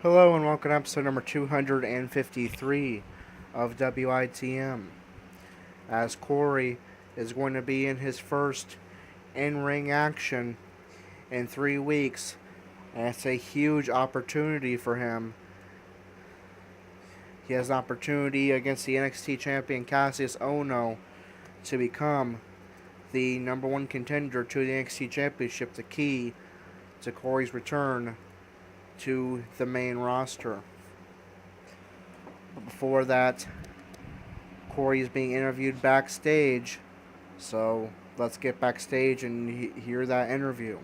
Hello and welcome to episode number 253 of WITM. As Corey is going to be in his first in-ring action in 3 weeks, and it's a huge opportunity for him. He has an opportunity against the NXT champion Kassius Ohno to become the number one contender to the NXT championship, the key to Corey's return to the main roster. But before that, Corey is being interviewed backstage, so let's get backstage and hear that interview.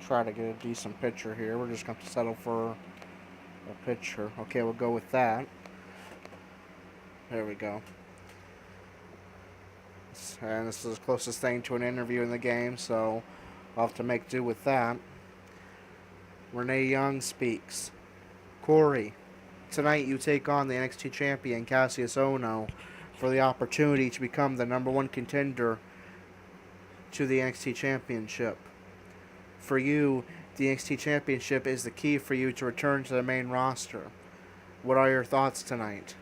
Try to get a decent picture here. We're just going to settle for a picture. Okay, we'll go with that. There we go. And this is the closest thing to an interview in the game, so I'll have to make do with that. Renee Young speaks. Corey, tonight you take on the NXT champion Kassius Ohno for the opportunity to become the number one contender to the NXT championship. For you, the NXT championship is the key for you to return to the main roster. What are your thoughts tonight?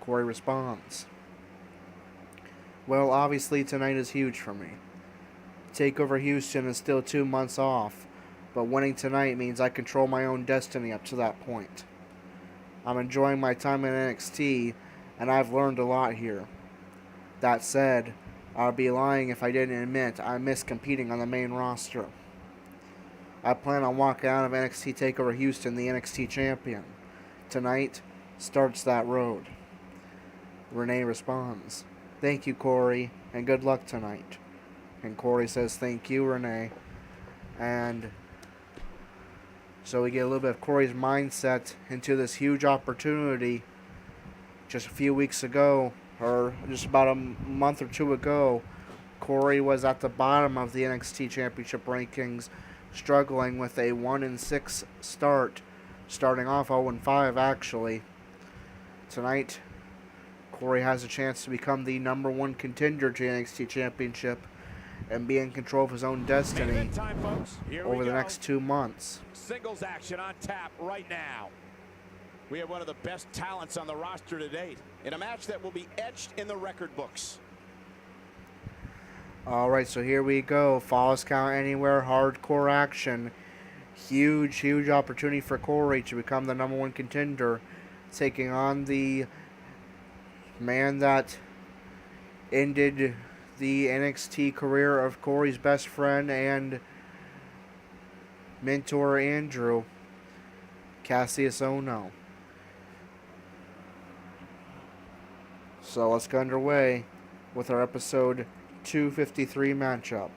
Corey responds, well, obviously tonight is huge for me. TakeOver Houston is still 2 months off, but winning tonight means I control my own destiny up to that point. I'm enjoying my time in NXT, and I've learned a lot here. That said, I'd be lying if I didn't admit I miss competing on the main roster. I plan on walking out of NXT TakeOver Houston the NXT champion. Tonight starts that road. Renee responds, thank you, Corey, and good luck tonight. And Corey says, thank you, Renee. And so we get a little bit of Corey's mindset into this huge opportunity. Just a few weeks ago, or just about a month or two ago, Corey was at the bottom of the NXT championship rankings, struggling with a 1-6 start, starting off 0-5 actually. Tonight, Corey has a chance to become the number one contender to the NXT championship and be in control of his own destiny over the next 2 months. Singles action on tap right now. We have one of the best talents on the roster to date in a match that will be etched in the record books. Alright, so here we go. Falls Count Anywhere, hardcore action. Huge opportunity for Corey to become the number one contender, taking on the man that ended the NXT career of Corey's best friend and mentor Andrew, Kassius Ohno. So let's get underway with our episode 253 matchup.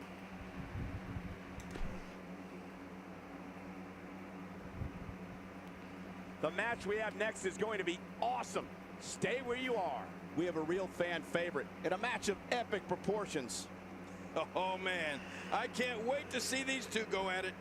The match we have next is going to be awesome. Stay where you are. We have a real fan favorite in a match of epic proportions. Oh man, I can't wait to see these two go at it.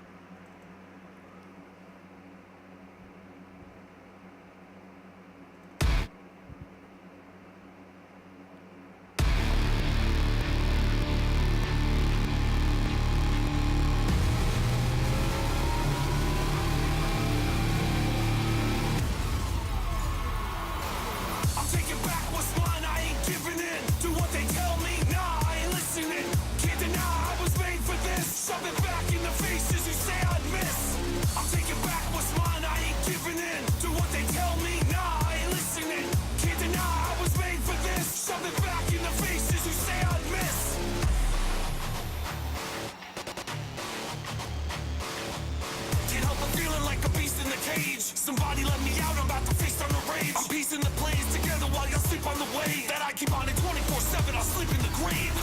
Somebody let me out, I'm about to face on the rage. I'm piecing the plays together while y'all sleep on the way. That I keep on it 24/7, I'll sleep in the grave.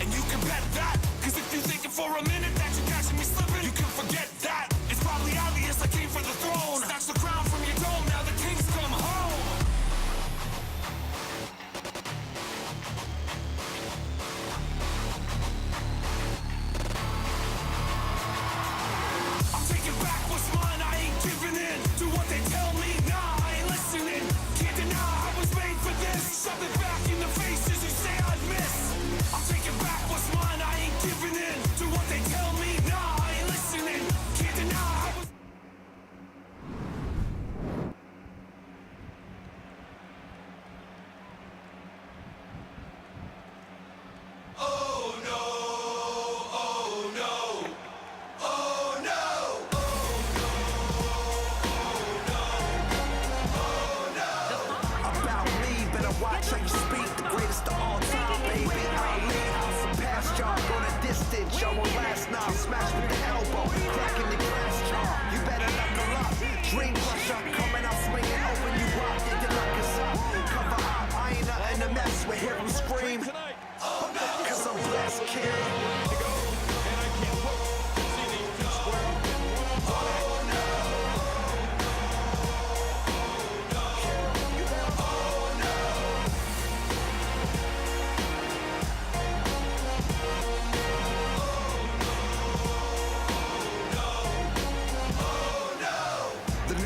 And you can bet that, cause if you're thinking for a minute that you're catching me slipping, you can forget that. It's probably obvious I came for the throne. Snatch the crown from your dome, now the king's come home.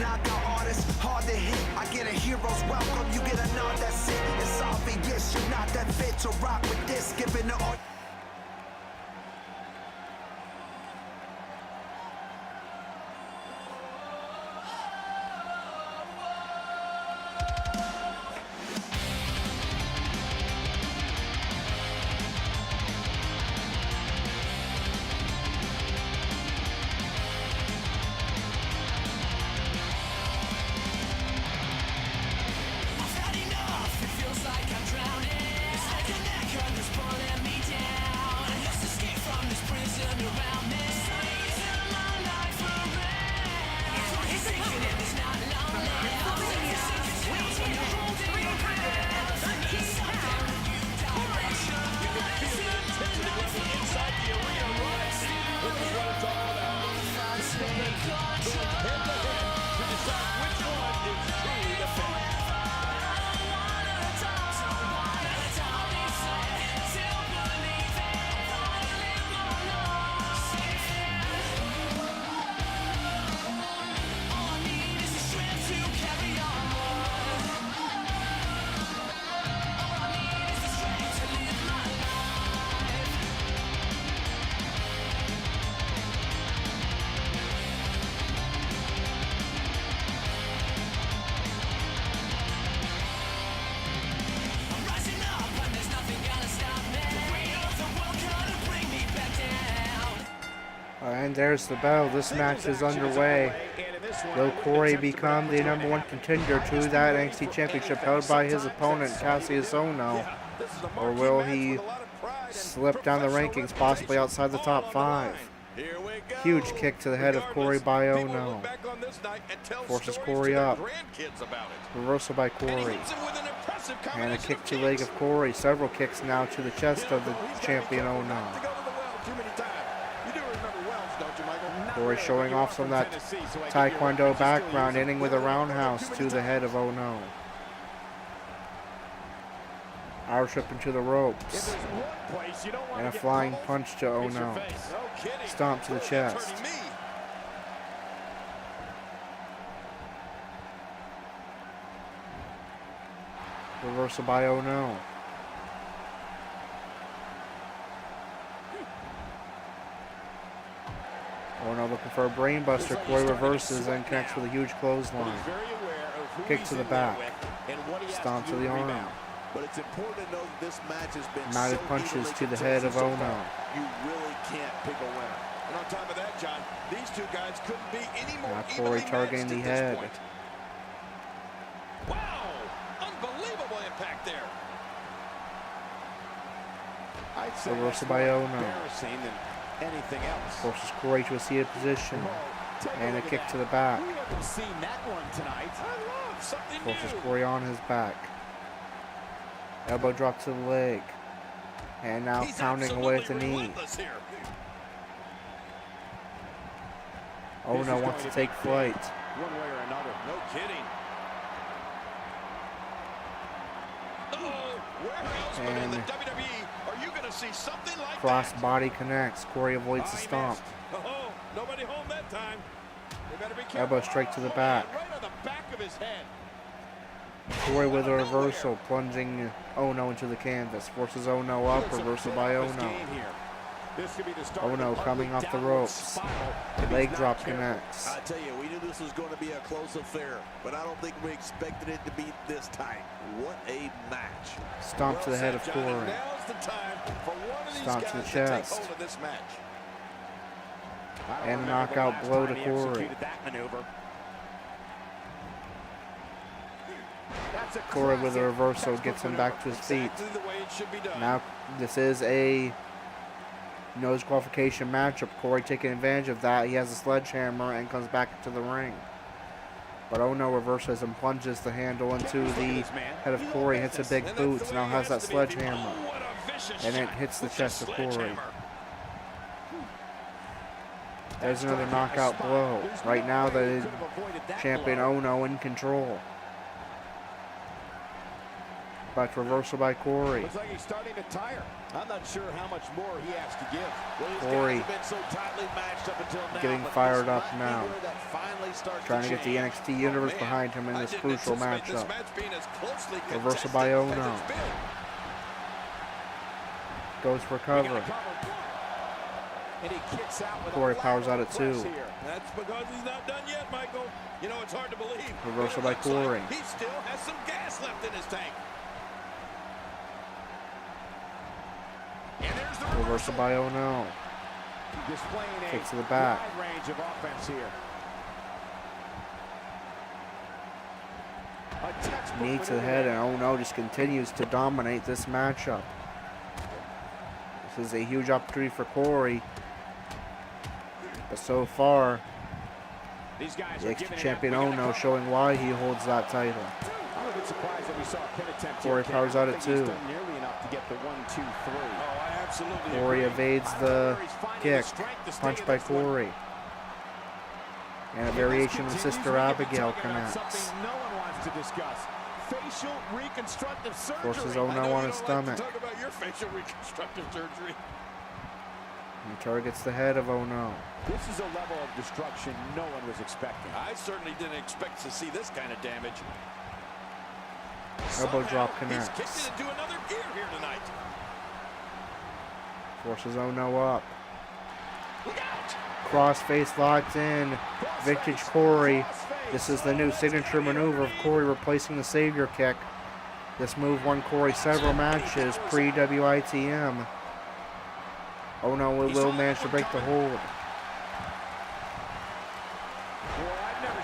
knockout artist, hard to hit. I get a hero's welcome, you get a nod, that's it. It's obvious you're not that fit to rock with this. Giving the art. And there's the bell. This match is underway. Will Corey become the #1 contender to that NXT Championship held by his opponent, Kassius Ohno? Or will he slip down the rankings, possibly outside the top 5? Huge kick to the head of Corey by Ohno. Forces Corey up. Reversal by Corey. And a kick to the leg of Corey. Several kicks now to the chest of the champion Ohno. Corey showing off some of that Taekwondo background, ending with a roundhouse to the head of Ohno. Irish whip into the ropes. And a flying punch to Ohno. Stomp to the chest. Reversal by Ohno. Ohno looking for a brainbuster. Corey reverses and connects with a huge clothesline. Kick to the back. Stomp to the arm. But it's important to know that this match has been mounted punches to the head of Ohno. You really can't pick a winner. And on top of that, John, these two guys couldn't be any more now Corey targeting the head. Wow! Unbelievable impact there. I'd say Reversal by Ohno. embarrassing than anything else. Forces Corey to a seated position. And a kick to the back. We haven't seen that one tonight. I love something Forces new. Corey on his back. Elbow drop to the leg. And now pounding away at the knee. Ohno wants to take flight. One way or another. No kidding. Where else but in the WWE are you going to see something like Cross that? body connects. Corey avoids the He stomp. missed. Oh, nobody home that time. They better be careful. Elbow straight to the back. Right on the back of his head. Corey with a reversal, plunging Ohno into the canvas. Forces Ohno up. Reversal by Ohno. Ohno coming off the ropes. Leg drop connects. I tell you, we knew this was going to be a close affair, but I don't think we expected it to be this tight. What a match. Stomp to the head of Corey. Stomp to the chest. And a knockout blow to Corey. Corey with a reversal gets him back to his feet. Now this is a no disqualification matchup. Corey taking advantage of that. He has a sledgehammer and comes back into the ring. But Ohno reverses and plunges the handle into the head of Corey. Hits a big boot. Now has that sledgehammer. And it hits the chest of Corey. There's another knockout blow. Right now the champion Ohno in control. But reversal by Corey. Looks like he's starting to tire. I'm not sure how much more he has to give. Well, these Corey guys have been so tightly matched up until now, getting but fired this up might be now. where that finally starts Trying to get the change. NXT Universe man. behind him in I this didn't crucial anticipate this matchup. match being as closely Reversal contested by as Ohno. it's been. Goes for We cover. got a cover. And he kicks out with Corey a powers out at press 2. here. That's because he's not done yet, Michael. You know, it's hard to believe. Reversal But by it looks like Corey. He still has some gas left in his tank. And there's the Reversal by Ohno. Displaying a Kick to the back. wide range of offense here. A textbook Knee to the maneuver head, there. and Ohno just continues to dominate this matchup. This is a huge opportunity for Corey. But so far, These guys the are NXT giving it champion up. We got a Ohno cover. showing why he holds that title. I'm a bit surprised that we saw a pin attempt Corey here. powers I out don't at think he's 2. done nearly enough to get the 1, 2, 3. Oh, I absolutely Corey agree. evades the kick. Punch by Corey. And a variation of Sister Abigail connects. Something no one wants to discuss. Facial reconstructive surgery. Forces I know Ohno you on his don't like stomach. to talk about your facial reconstructive surgery. And targets the head of Ohno. This is a level of destruction no one was expecting. I certainly didn't expect to see this kind of damage. Elbow Somehow, drop He's connects. kicked it into another gear here tonight. Forces Ohno up. Look out! Crossface locked in. Vintage Corey. This is the new signature maneuver of Corey replacing the Savior kick. This move won Corey several matches pre-WITM. Ohno will manage to break the hold.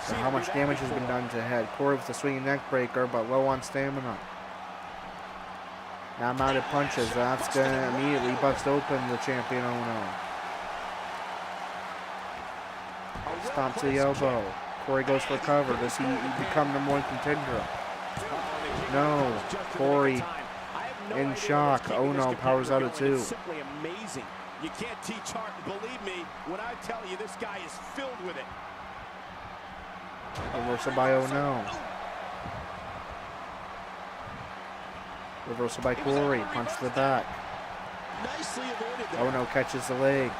So how much damage has been done to the head? Corey with a swinging neck breaker, but low on stamina. Now mounted punches. That's going to immediately bust open the champion Ohno. Stomp to the elbow. Corey goes for cover. Does he become #1 contender? No. Corey in shock. Ohno powers out at 2. Simply amazing. You can't teach art. Believe me when I tell you this guy is filled with it. Reversal by Ohno. Reversal by Corey. Punch to the back. Nicely avoided there. Ohno catches the leg.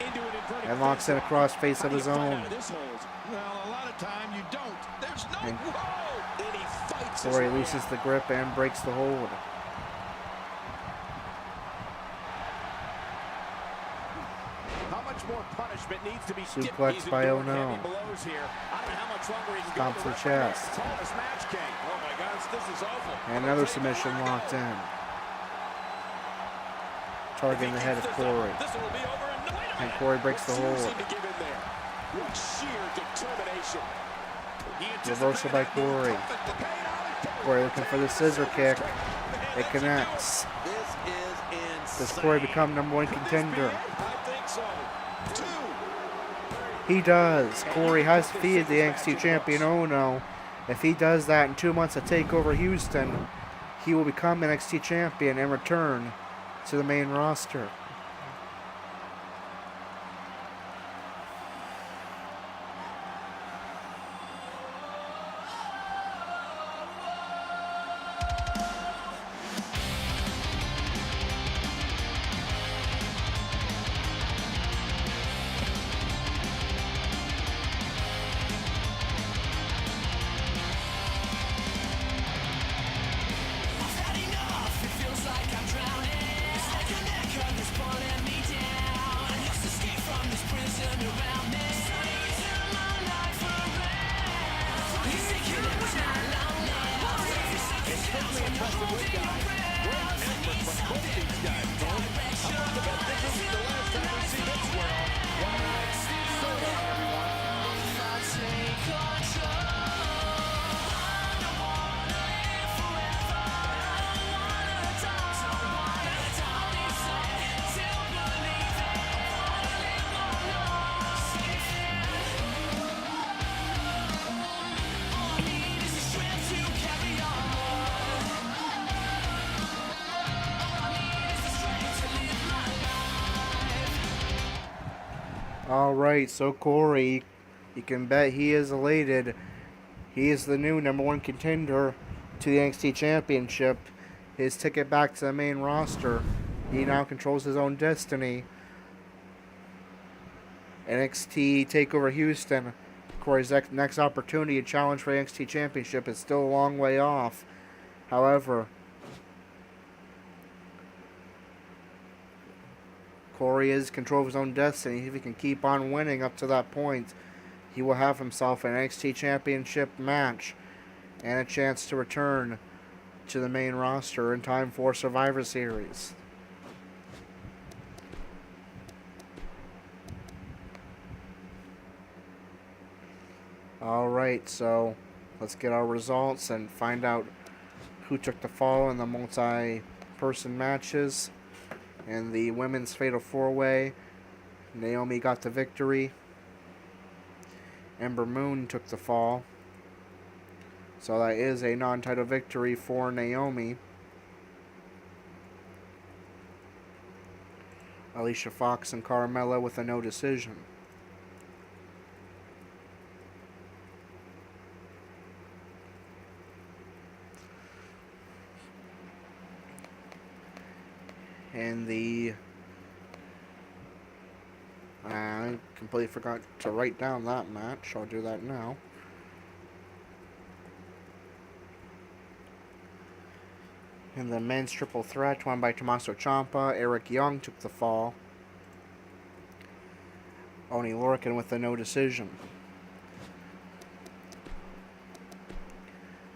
Into an inverted And locks in a crossface of his How do you own. find out of this hold? Well, a lot of time you don't. There's no And whoa! And he fights his Corey way loosens out. the grip and breaks the hold. How much more punishment needs to be Suplex He's by enduring Ohno. heavy blows here. I don't know how much longer he can Stomp go. to the referee chest. told us match game. Oh my gosh, this is awful. And another submission locked in. Targeting the head of Corey. This will be over in no And Corey breaks the hold. Refusing to give in there. What sheer determination. Reversal by Corey. Corey looking for the scissor kick. It connects. This is insane. Does Corey become #1 contender? I think so. 2. He does. Corey has defeated the NXT champion Ohno. If he does that in 2 months at TakeOver Houston, he will become NXT champion and return to the main roster. I've had enough, it feels like I'm drowning. It's like a neck on this pulling me down. I must escape from this prison around me. Turn my life around. You're taking it was not long now. It's certainly impressive with guys. Great effort from both these guys, Cole. I'm willing to bet this isn't the last time we see this swirl. So long, everyone. Take control. I don't wanna live forever. I don't wanna die. Don't wanna die. To believe it. Wanna live my life safely. All I need is the strength to carry on. All I need is the strength to live my life. All right, so Corey, you can bet he is elated He is the new #1 contender to the NXT Championship. His ticket back to the main roster. He now controls his own destiny. NXT TakeOver Houston. Corey's next opportunity to challenge for the NXT Championship is still a long way off. However, Corey is in control of his own destiny. If he can keep on winning up to that point, he will have himself an NXT Championship match and a chance to return to the main roster in time for Survivor Series. Alright, so let's get our results and find out who took the fall in the multi-person matches. In the women's Fatal 4-Way, Naomi got the victory. Ember Moon took the fall. So that is a non-title victory for Naomi. Alicia Fox and Carmella with a no decision. And I completely forgot to write down that match. I'll do that now. In the men's triple threat, won by Tommaso Ciampa, Eric Young took the fall. Oney Lorcan with a no decision.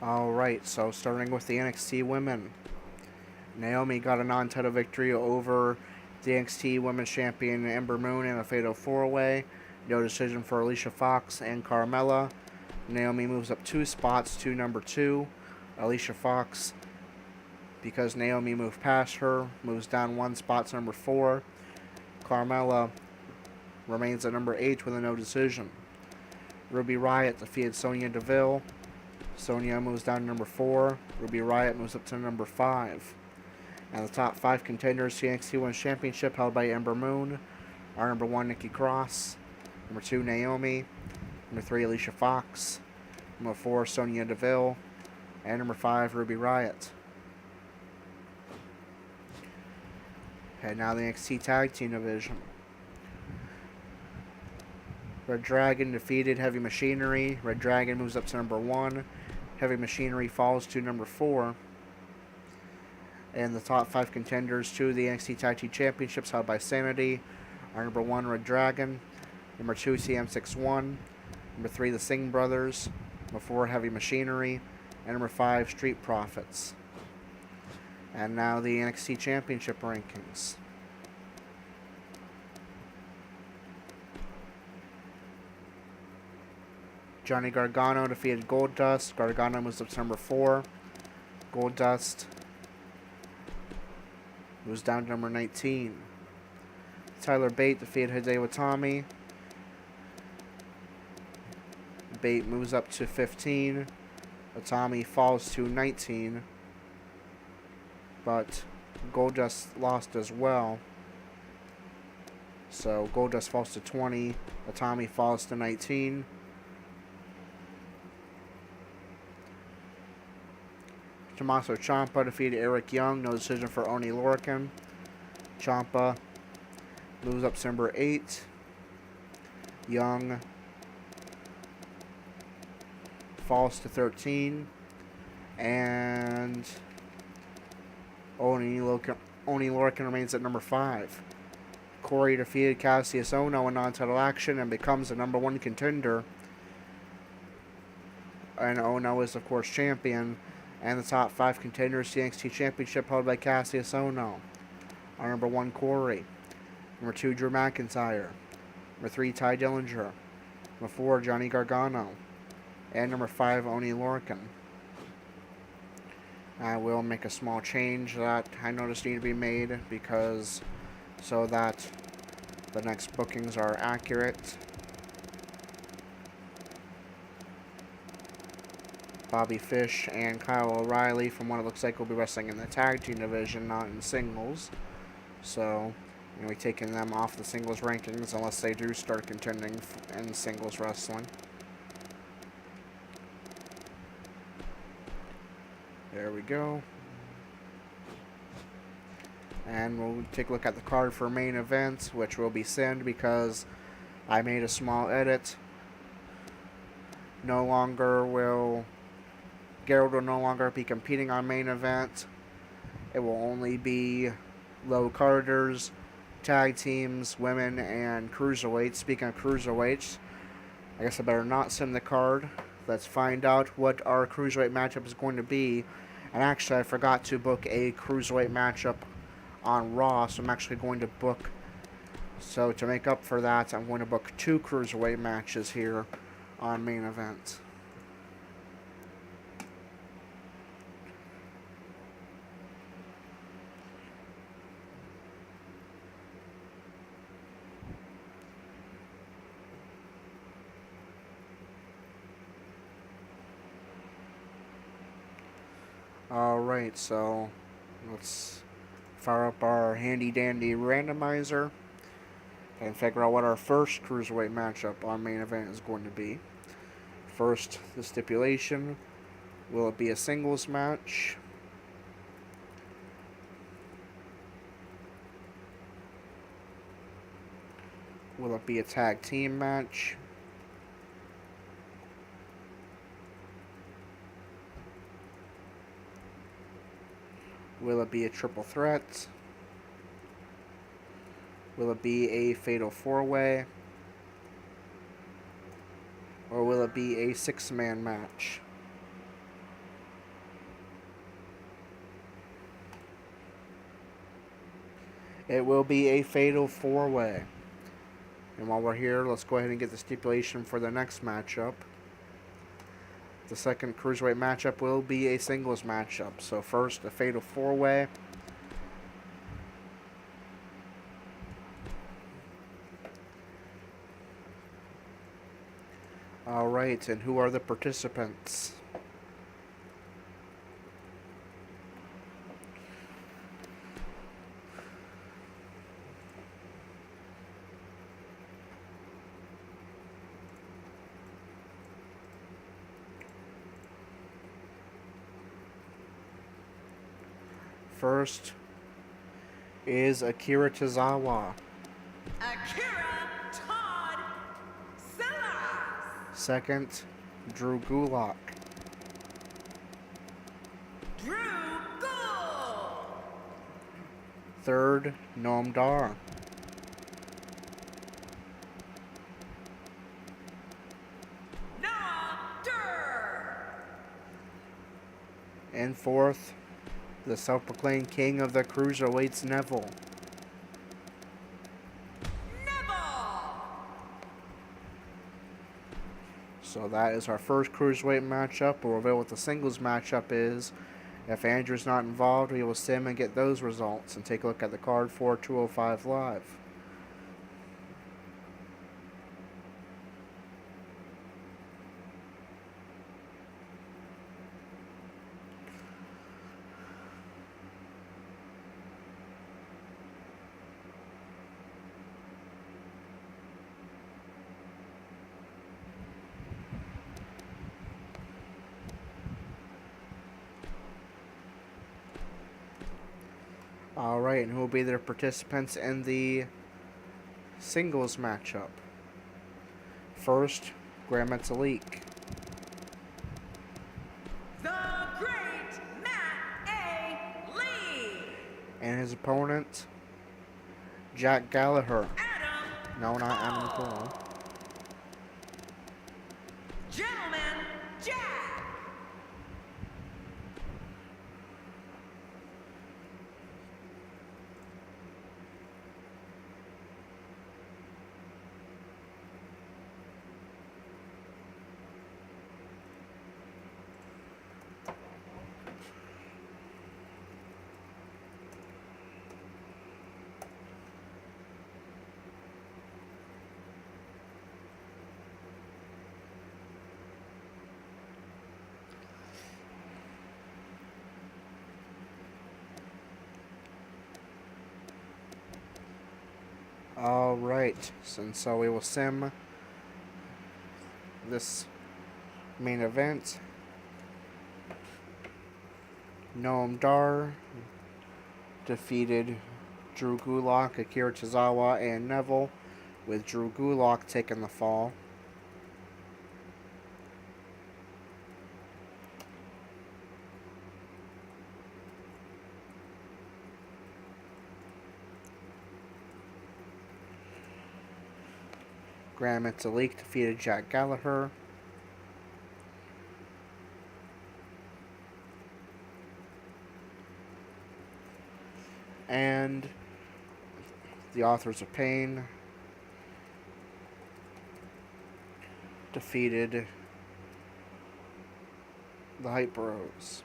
Alright, so starting with the NXT women. Naomi got a non-title victory over the NXT Women's Champion Ember Moon in a Fatal 4-Way. No decision for Alicia Fox and Carmella. Naomi moves up 2 spots to number 2. Alicia Fox, because Naomi moved past her, moves down 1 spot to number 4. Carmella remains at number 8 with a no decision. Ruby Riott defeated Sonya Deville. Sonya moves down to number 4. Ruby Riott moves up to number 5. And the top 5 contenders to the NXT Women's Championship, held by Ember Moon, are number 1, Nikki Cross, number 2, Naomi, number 3, Alicia Fox, number 4, Sonya Deville, and number 5, Ruby Riott. And now the NXT Tag Team Division. Red Dragon defeated Heavy Machinery. Red Dragon moves up to number 1. Heavy Machinery falls to number 4. And the top 5 contenders to the NXT Tag Team Championships, held by Sanity, are number 1, Red Dragon, number 2, CM61, number 3, the Singh Brothers, number 4, Heavy Machinery, and number 5, Street Profits. And now the NXT Championship rankings. Johnny Gargano defeated Goldust. Gargano moves up to number 4. Goldust moves down to number 19. Tyler Bate defeated Hideo Itami. Bate moves up to 15. Itami falls to 19. But Goldust lost as well. So Goldust falls to 20. Itami falls to 19. Tommaso Ciampa defeated Eric Young. No decision for Oney Lorcan. Ciampa moves up to number 8. Young falls to 13. And Oney Lorcan remains at number 5. Corey defeated Kassius Ohno in non-title action and becomes the number 1 contender. And Ohno is, of course, champion. And the top 5 contenders to the NXT Championship, held by Kassius Ohno, are number 1, Corey, number 2, Drew McIntyre, number 3, Ty Dillinger, number 4, Johnny Gargano, and number 5, Oney Lorcan. I will make a small change that I noticed need to be made, because so that the next bookings are accurate. Bobby Fish and Kyle O'Reilly, from what it looks like, will be wrestling in the tag team division, not in singles. So, we're taking them off the singles rankings unless they do start contending in singles wrestling. There we go. And we'll take a look at the card for main event, which will be sent because I made a small edit. Gerald will no longer be competing on main event. It will only be low carders, tag teams, women, and cruiserweights. Speaking of cruiserweights, I guess I better not send the card. Let's find out what our cruiserweight matchup is going to be. And actually, I forgot to book a cruiserweight matchup on Raw, so I'm actually going to book. So to make up for that, I'm going to book 2 cruiserweight matches here on main event. Alright, so let's fire up our handy dandy randomizer and figure out what our first cruiserweight matchup on main event is going to be. First, the stipulation. Will it be a singles match? Will it be a tag team match? Will it be a triple threat? Will it be a fatal 4-way? Or will it be a 6-man match? It will be a fatal 4-way. And while we're here, let's go ahead and get the stipulation for the next matchup. The second cruiserweight matchup will be a singles matchup. So first, a fatal 4-way. Alright, and who are the participants? First is Akira Tozawa. Second, Drew Gulak. Third, Noam Dar. And fourth, the self-proclaimed king of the cruiserweights, Neville. So that is our first cruiserweight matchup. We'll reveal what the singles matchup is. If Andrew's not involved, we will sim and get those results and take a look at the card for 205 Live. Alright, and who will be their participants in the singles matchup? First, Grand Metalik. The Great Matt A. Lee. And his opponent, Jack Gallagher. Adam. No, not Adam Cole. Gentleman Jack. Alright, so we will sim this main event. Noam Dar defeated Drew Gulak, Akira Tozawa, and Neville, with Drew Gulak taking the fall. Grand Metalik defeated Jack Gallagher. And the Authors of Pain defeated the Hype Bros.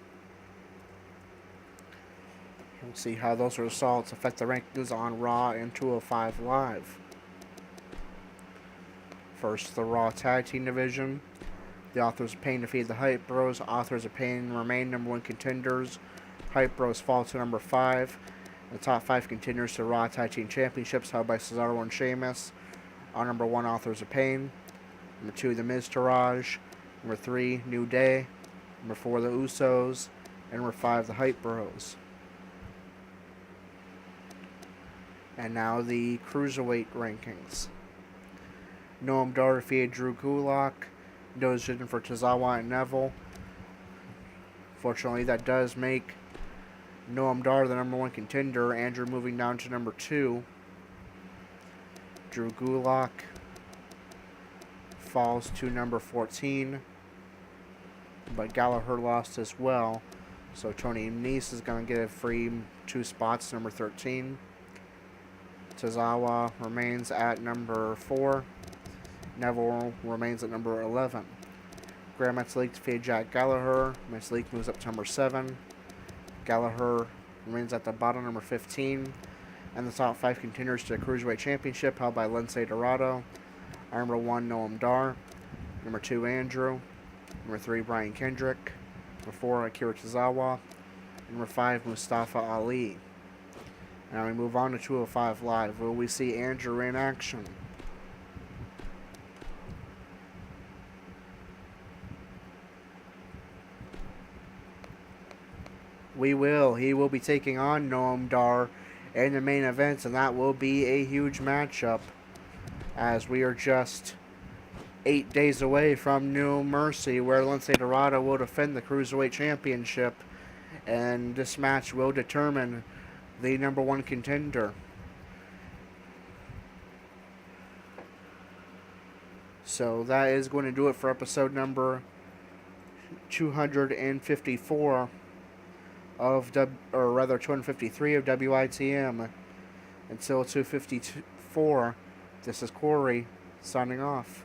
We'll see how those results affect the rankings on Raw and 205 Live. First, the Raw Tag Team Division. The Authors of Pain defeated the Hype Bros. Authors of Pain remain number 1 contenders. Hype Bros fall to number 5. The top 5 contenders to Raw Tag Team Championships held by Cesaro and Sheamus are number 1, Authors of Pain. Number 2, The Miz Taraj. Number 3, New Day. Number 4, The Usos. And number 5, The Hype Bros. And now the Cruiserweight rankings. Noam Dar defeated Drew Gulak. No decision for Tozawa and Neville. Fortunately, that does make Noam Dar the number 1 contender. Andrew moving down to number 2. Drew Gulak falls to number 14. But Gallagher lost as well. So Tony Nese is going to get a free 2 spots, number 13. Tozawa remains at number 4. Neville remains at number 11. Grand Metalik defeated Jack Gallagher. Metalik moves up to number 7. Gallagher remains at the bottom, number 15. And the top 5 contenders to the Cruiserweight Championship held by Lince Dorado are number 1, Noam Dar. Number 2, Andrew. Number 3, Brian Kendrick. Number 4, Akira Tozawa. Number 5, Mustafa Ali. Now we move on to 205 Live. Will we see Andrew in action? We will. He will be taking on Noam Dar in the main event, and that will be a huge matchup, as we are just 8 days away from No Mercy, where Lince Dorado will defend the Cruiserweight Championship, and this match will determine the number 1 contender. So that is going to do it for episode number 254 of 253 of WITM. Until 254, this is Corey signing off.